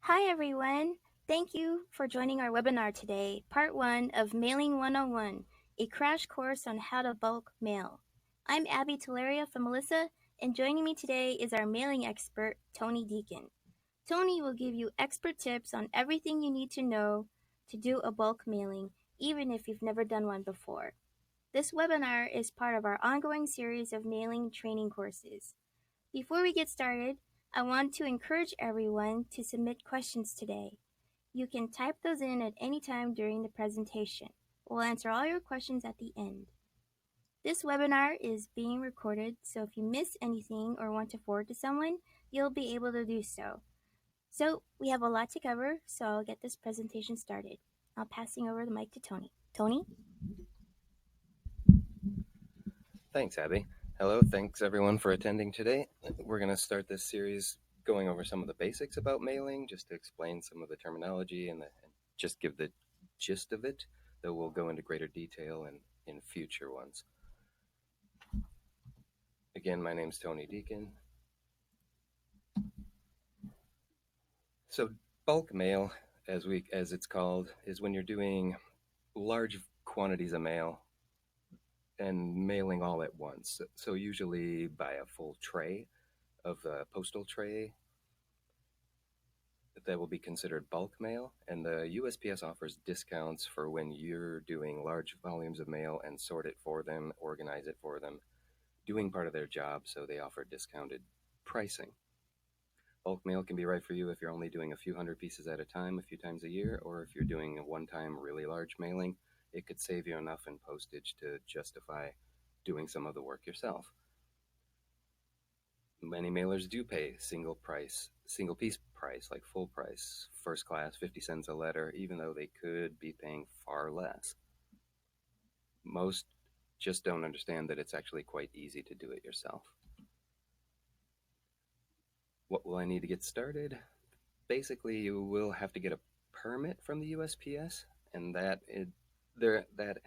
Hi, everyone. Thank you for joining our webinar today, part one of Mailing 101, a crash course on how to bulk mail. I'm Abby Teleria from Melissa, and joining me today is our mailing expert, Tony Deacon. Tony will give you expert tips on everything you need to know to do a bulk mailing, even if you've never done one before. This webinar is part of our ongoing series of mailing training courses. Before we get started, I want to encourage everyone to submit questions today. You can type those in at any time during the presentation. We'll answer all your questions at the end. This webinar is being recorded, so if you miss anything or want to forward to someone, you'll be able to do so. So we have a lot to cover, so I'll get this presentation started. I'll passing over the mic to Tony. Tony? Thanks, Abby. Hello, thanks everyone for attending today. We're going to start this series going over some of the basics about mailing, just to explain some of the terminology and just give the gist of it, though we'll go into greater detail in future ones. Again, my name's Tony Deacon. So bulk mail, as it's called, is when you're doing large quantities of mail and mailing all at once. So usually by a full tray of the postal tray, that will be considered bulk mail, and the USPS offers discounts for when you're doing large volumes of mail and sort it for them, organize it for them, doing part of their job, so they offer discounted pricing. Bulk mail can be right for you if you're only doing a few hundred pieces at a time, a few times a year, or if you're doing a one-time really large mailing, it could save you enough in postage to justify doing some of the work yourself. Many mailers do pay single piece price, like full price, first class, 50 cents a letter, even though they could be paying far less. Most just don't understand that it's actually quite easy to do it yourself. What will I need to get started? Basically, you will have to get a permit from the USPS, and that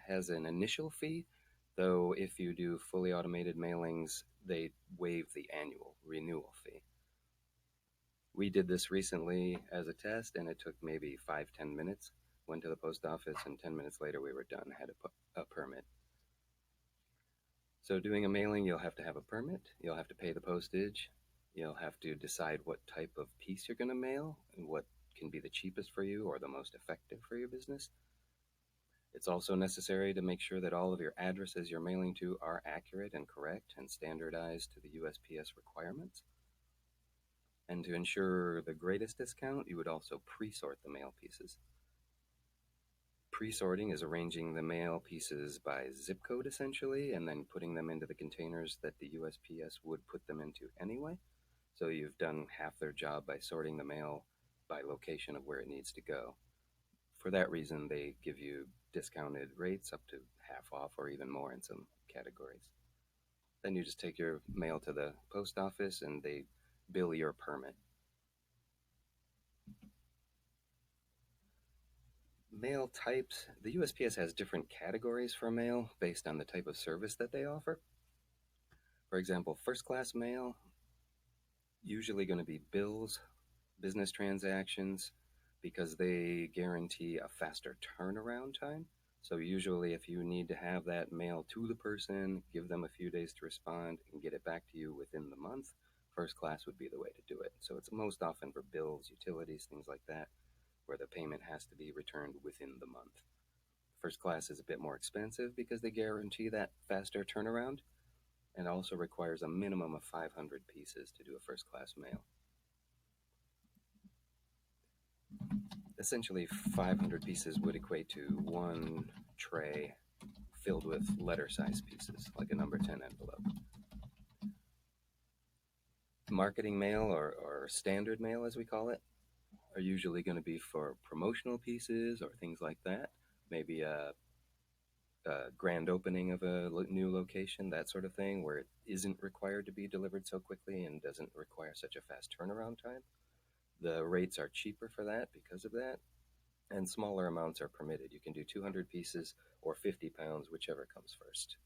has an initial fee, though if you do fully automated mailings, they waive the annual renewal fee. We did this recently as a test, and it took maybe 5-10 minutes. Went to the post office, and 10 minutes later we were done, had a permit. So doing a mailing, you'll have to have a permit, you'll have to pay the postage, you'll have to decide what type of piece you're going to mail and what can be the cheapest for you or the most effective for your business. It's also necessary to make sure that all of your addresses you're mailing to are accurate and correct and standardized to the USPS requirements. And to ensure the greatest discount, you would also pre-sort the mail pieces. Pre-sorting is arranging the mail pieces by zip code, essentially, and then putting them into the containers that the USPS would put them into anyway. So you've done half their job by sorting the mail by location of where it needs to go. For that reason, they give you discounted rates up to half off or even more in some categories. Then you just take your mail to the post office and they bill your permit. Mail types. The USPS has different categories for mail based on the type of service that they offer. For example, first class mail, usually going to be bills, business transactions, because they guarantee a faster turnaround time. So usually if you need to have that mail to the person, give them a few days to respond, and get it back to you within the month, first class would be the way to do it. So it's most often for bills, utilities, things like that, where the payment has to be returned within the month. First class is a bit more expensive because they guarantee that faster turnaround, and also requires a minimum of 500 pieces to do a first class mail. Essentially, 500 pieces would equate to one tray filled with letter size pieces, like a number 10 envelope. Marketing mail, or standard mail as we call it, are usually going to be for promotional pieces or things like that. Maybe a grand opening of a new location, that sort of thing, where it isn't required to be delivered so quickly and doesn't require such a fast turnaround time. The rates are cheaper for that because of that, and smaller amounts are permitted. You can do 200 pieces or 50 pounds, whichever comes first.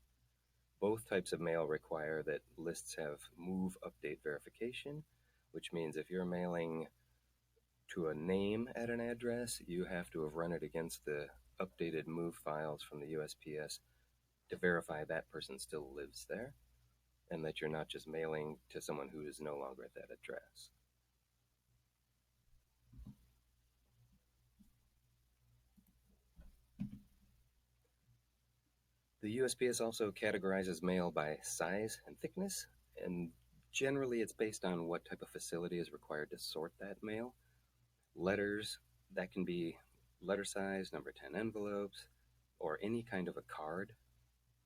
Both types of mail require that lists have move update verification, which means if you're mailing to a name at an address, you have to have run it against the updated move files from the USPS to verify that person still lives there and that you're not just mailing to someone who is no longer at that address. The USPS also categorizes mail by size and thickness, and generally it's based on what type of facility is required to sort that mail. Letters, that can be letter size, number 10 envelopes, or any kind of a card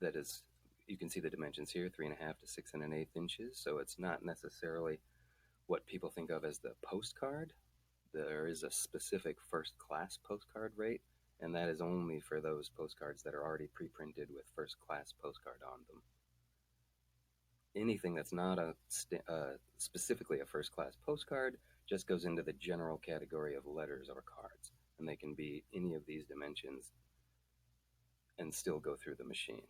that is, you can see the dimensions here, 3.5 to 6 1/8 inches. So it's not necessarily what people think of as the postcard. There is a specific first class postcard rate, and that is only for those postcards that are already pre-printed with first class postcard on them. Anything that's not specifically a first class postcard just goes into the general category of letters or cards, and they can be any of these dimensions and still go through the machine.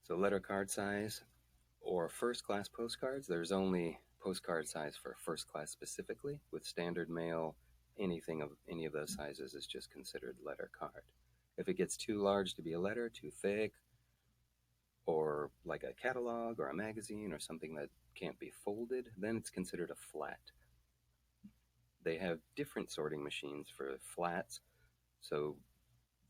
So letter card size or first class postcards, there's only postcard size for first class specifically. With standard mail, anything of any of those sizes is just considered letter card. If it gets too large to be a letter, too thick, or like a catalog or a magazine or something that can't be folded, then it's considered a flat. They have different sorting machines for flats, so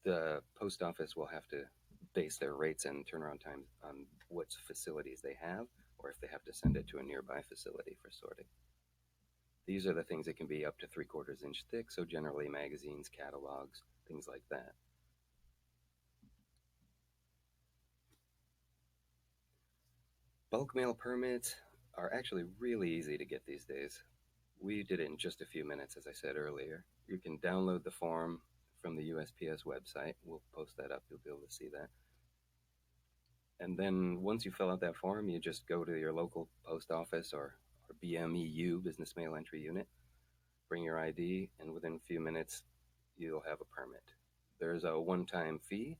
the post office will have to base their rates and turnaround times on what facilities they have, or if they have to send it to a nearby facility for sorting. These are the things that can be up to 3/4 inch thick, so generally magazines, catalogs, things like that. Bulk mail permits are actually really easy to get these days. We did it in just a few minutes, as I said earlier. You can download the form from the USPS website. We'll post that up, you'll be able to see that. And then once you fill out that form, you just go to your local post office or BMEU, Business Mail Entry Unit, bring your ID, and within a few minutes, you'll have a permit. There's a one-time fee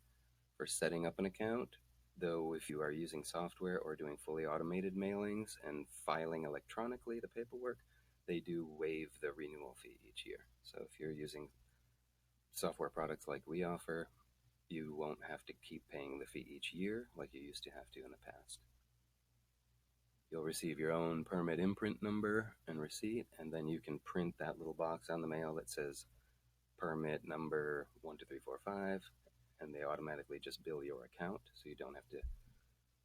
for setting up an account, though if you are using software or doing fully automated mailings and filing electronically the paperwork, they do waive the renewal fee each year. So if you're using software products like we offer, you won't have to keep paying the fee each year like you used to have to in the past. You'll receive your own permit imprint number and receipt, and then you can print that little box on the mail that says permit number 12345, and they automatically just bill your account, so you don't have to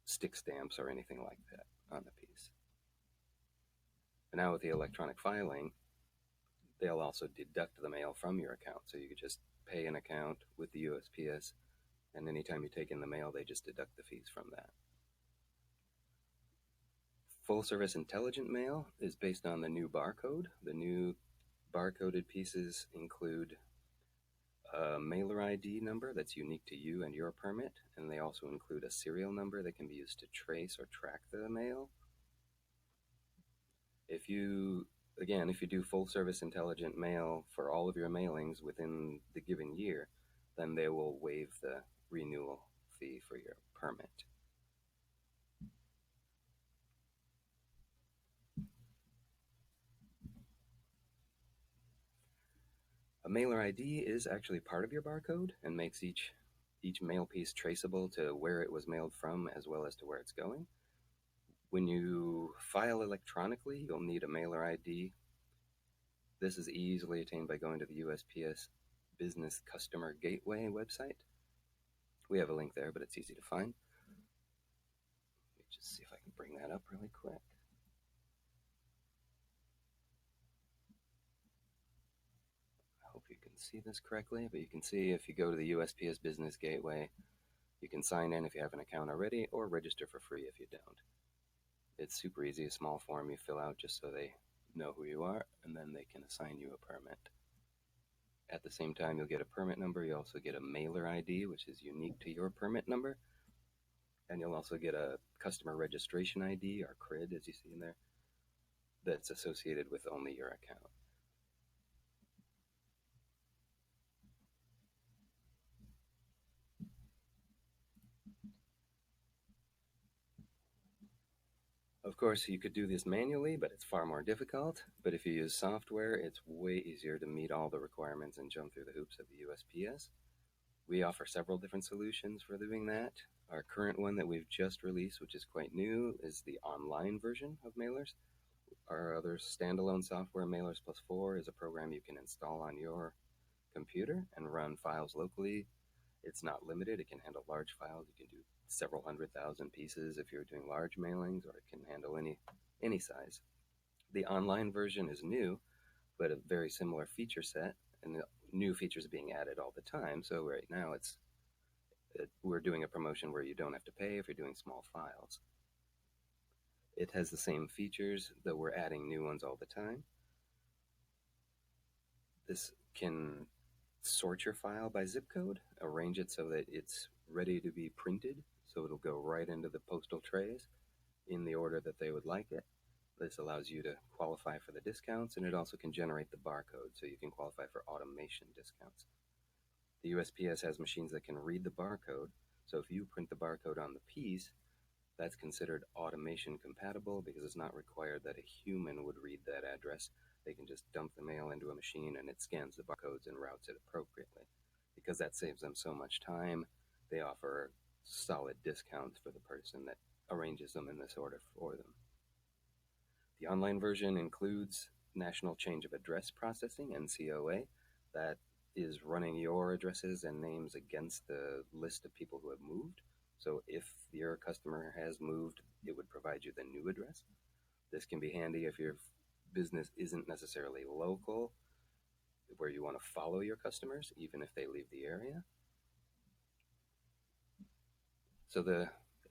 stick stamps or anything like that on the piece. And now with the electronic filing, they'll also deduct the mail from your account, so you could just pay an account with the USPS, and anytime you take in the mail, they just deduct the fees from that. Full service intelligent mail is based on the new barcode. The new barcoded pieces include a mailer ID number that's unique to you and your permit, and they also include a serial number that can be used to trace or track the mail. If you do full service intelligent mail for all of your mailings within the given year, then they will waive the renewal fee for your permit. A mailer ID is actually part of your barcode and makes each mail piece traceable to where it was mailed from as well as to where it's going. When you file electronically, you'll need a mailer ID. This is easily attained by going to the USPS Business Customer Gateway website. We have a link there, but it's easy to find. Let me just see if I can bring that up really quick. I hope you can see this correctly, but you can see if you go to the USPS Business Gateway, you can sign in if you have an account already or register for free if you don't. It's super easy, a small form you fill out just so they know who you are, and then they can assign you a permit. At the same time, you'll get a permit number. You also get a mailer ID, which is unique to your permit number. And you'll also get a customer registration ID, or CRID, as you see in there, that's associated with only your account. Of course, you could do this manually, but it's far more difficult. But if you use software, it's way easier to meet all the requirements and jump through the hoops of the USPS. We offer several different solutions for doing that. Our current one that we've just released, which is quite new, is the online version of Mailers. Our other standalone software, Mailers Plus 4, is a program you can install on your computer and run files locally. It's not limited. It can handle large files. You can do several 100,000 pieces if you're doing large mailings, or it can handle any size. The online version is new, but a very similar feature set, and the new features being added all the time. So right now we're doing a promotion where you don't have to pay if you're doing small files. It has the same features, though we're adding new ones all the time. This can sort your file by zip code, arrange it so that it's ready to be printed, so it'll go right into the postal trays in the order that they would like it. This allows you to qualify for the discounts, and it also can generate the barcode, so you can qualify for automation discounts. The USPS has machines that can read the barcode, so if you print the barcode on the piece, that's considered automation compatible because it's not required that a human would read that address. They can just dump the mail into a machine and it scans the barcodes and routes it appropriately. Because that saves them so much time, they offer solid discounts for the person that arranges them in this order for them. The online version includes National Change of Address Processing, NCOA, that is running your addresses and names against the list of people who have moved. So if your customer has moved, it would provide you the new address. This can be handy if your business isn't necessarily local, where you want to follow your customers, even if they leave the area. So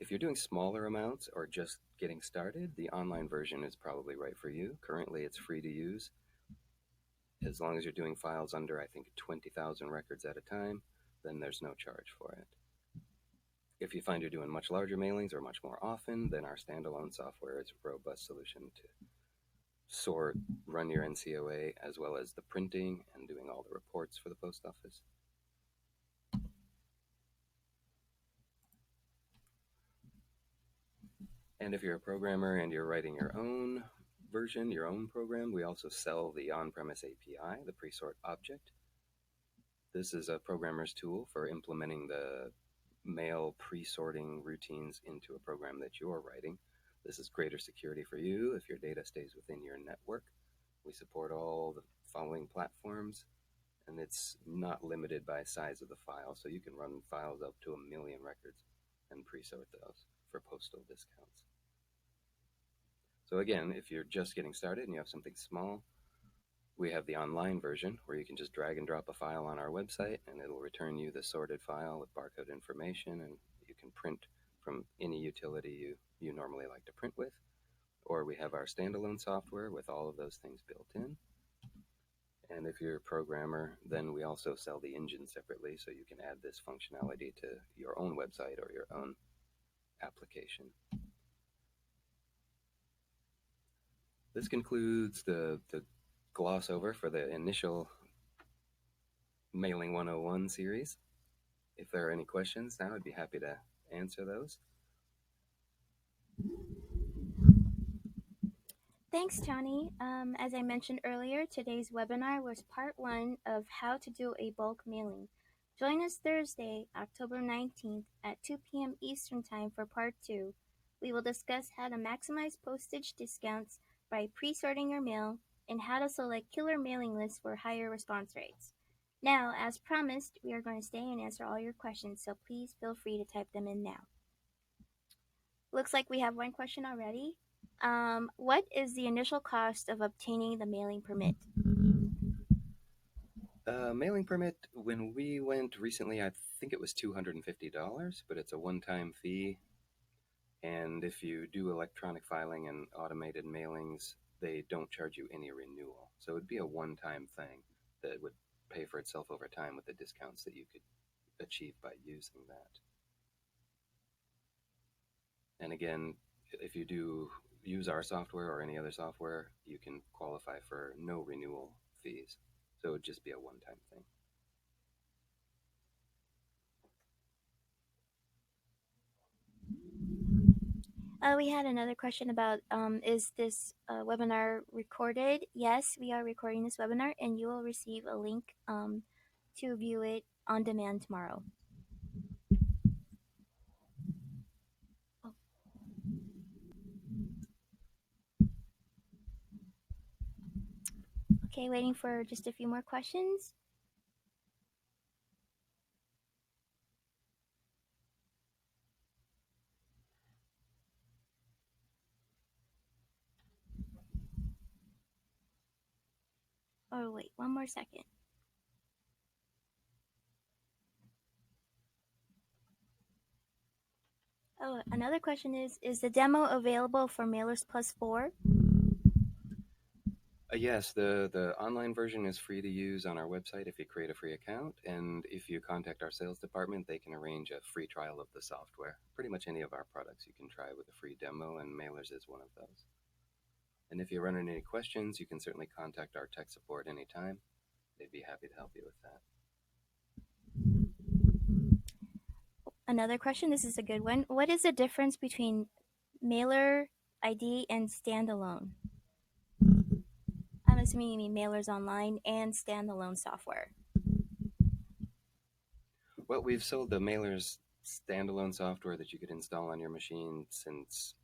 if you're doing smaller amounts or just getting started, the online version is probably right for you. Currently, it's free to use. As long as you're doing files under, I think, 20,000 records at a time, then there's no charge for it. If you find you're doing much larger mailings or much more often, then our standalone software is a robust solution to sort, run your NCOA, as well as the printing and doing all the reports for the post office. And if you're a programmer and you're writing your own version, your own program, we also sell the on-premise API, the pre-sort object. This is a programmer's tool for implementing the mail pre-sorting routines into a program that you're writing. This is greater security for you if your data stays within your network. We support all the following platforms, and it's not limited by size of the file, so you can run files up to 1 million records and pre-sort those for postal discounts. So again, if you're just getting started and you have something small, we have the online version where you can just drag and drop a file on our website and it'll return you the sorted file with barcode information, and you can print from any utility you normally like to print with. Or we have our standalone software with all of those things built in. And if you're a programmer, then we also sell the engine separately, so you can add this functionality to your own website or your own application. This concludes the gloss over for the initial Mailing 101 series. If there are any questions now, I'd be happy to answer those. Thanks, Tony. As I mentioned earlier, today's webinar was part 1 of how to do a bulk mailing. Join us Thursday, October 19th at 2 p.m. Eastern Time for part 2. We will discuss how to maximize postage discounts by pre-sorting your mail and how to select killer mailing lists for higher response rates. Now, as promised, we are going to stay and answer all your questions, so please feel free to type them in now. Looks like we have one question already. What is the initial cost of obtaining the mailing permit? Mailing permit, when we went recently, I think it was $250, but it's a one-time fee. And if you do electronic filing and automated mailings, they don't charge you any renewal. So it'd be a one-time thing that would pay for itself over time with the discounts that you could achieve by using that. And again, if you do use our software or any other software, you can qualify for no renewal fees. So it would just be a one-time thing. We had another question about is this webinar recorded? Yes, we are recording this webinar, and you will receive a link to view it on demand tomorrow. Oh, okay, waiting for just a few more questions. Oh, wait, one more second. Oh, another question is the demo available for Mailers Plus 4? Yes, the online version is free to use on our website if you create a free account, and if you contact our sales department, they can arrange a free trial of the software. Pretty much any of our products you can try with a free demo, and Mailers is one of those. And if you run into any questions, you can certainly contact our tech support anytime. They'd be happy to help you with that. Another question, this is a good one. What is the difference between mailer ID and standalone? I'm assuming you mean mailers online and standalone software. Well, we've sold the Mailers standalone software that you could install on your machine since,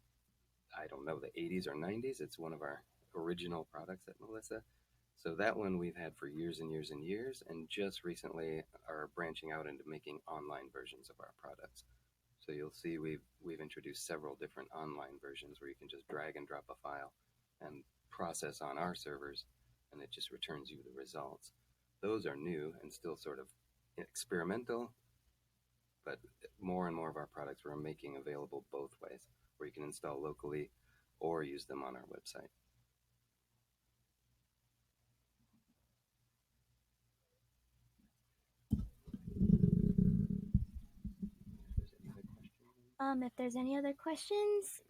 I don't know, the 80s or 90s. It's one of our original products at Melissa. So that one we've had for years and years and years, and just recently are branching out into making online versions of our products. So you'll see we've introduced several different online versions where you can just drag and drop a file and process on our servers, and it just returns you the results. Those are new and still sort of experimental, but more and more of our products we're making available both ways, where you can install locally or use them on our website. If there's any other questions,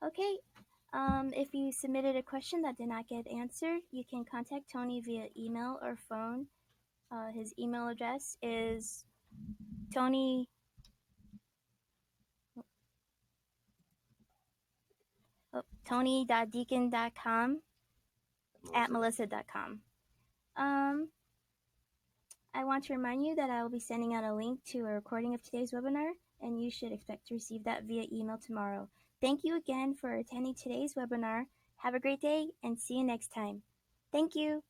okay. If you submitted a question that did not get answered, you can contact Tony via email or phone. His email address is Tony. Tony.deacon.com at melissa.com. I want to remind you that I will be sending out a link to a recording of today's webinar, and you should expect to receive that via email tomorrow. Thank you again for attending today's webinar. Have a great day and see you next time. Thank you.